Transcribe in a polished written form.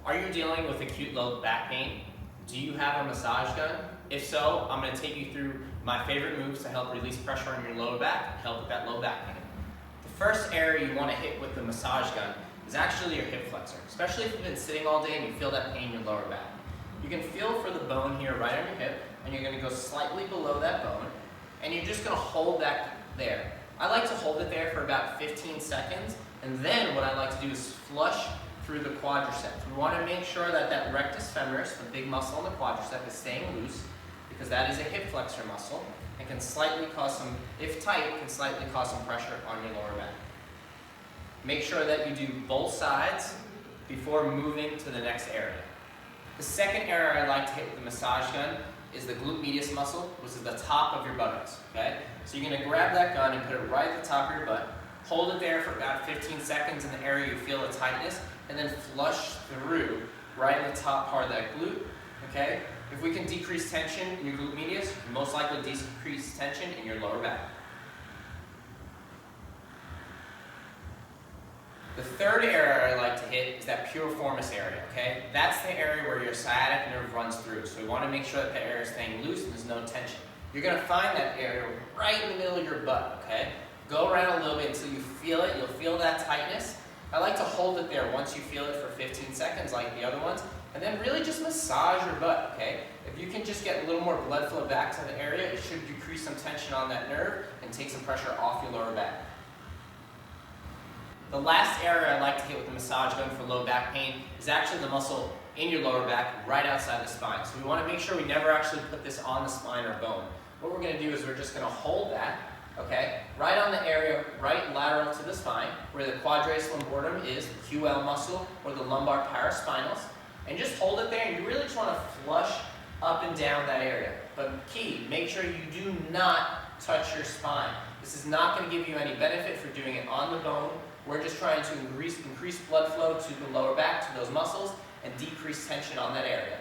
Are you dealing with acute low back pain? Do you have a massage gun? If so, I'm going to take you through my favorite moves to help release pressure on your lower back and help with that low back pain. The first area you want to hit with the massage gun is actually your hip flexor, especially if you've been sitting all day and you feel that pain in your lower back. You can feel for the bone here right on your hip, and you're going to go slightly below that bone, and you're just going to hold that there. I like to hold it there for about 15 seconds, and then what I like to do is flush through the quadriceps. We want to make sure that that rectus femoris, the big muscle in the quadricep, is staying loose, because that is a hip flexor muscle, and can slightly cause some, if tight, can slightly cause some pressure on your lower back. Make sure that you do both sides before moving to the next area. The second area I like to hit with the massage gun is the glute medius muscle, which is the top of your buttocks, okay? So you're going to grab that gun and put it right at the top of your butt, hold it there for about 15 seconds in the area you feel the tightness, and then flush through right in the top part of that glute, okay? If we can decrease tension in your glute medius, you most likely decrease tension in your lower back. The third area I like to hit is that piriformis area, okay? That's the area where your sciatic nerve runs through, so we want to make sure that the area is staying loose and there's no tension. You're going to find that area right in the middle of your butt, okay? Go around a little bit until you feel it. You'll feel that tightness. I like to hold it there once you feel it for 15 seconds like the other ones, and then really just massage your butt, okay? If you can just get a little more blood flow back to the area, it should decrease some tension on that nerve and take some pressure off your lower back. The last area I like to hit with the massage gun for low back pain is actually the muscle in your lower back right outside the spine. So we want to make sure we never actually put this on the spine or bone. What we're going to do is we're just going to hold that, okay, right on the area right lateral to the spine where the quadratus lumborum is, the QL muscle or the lumbar paraspinals, and just hold it there, and you really just want to flush up and down that area. But key, make sure you do not touch your spine. This is not going to give you any benefit for doing it on the bone. We're just trying to increase blood flow to the lower back, to those muscles, and decrease tension on that area.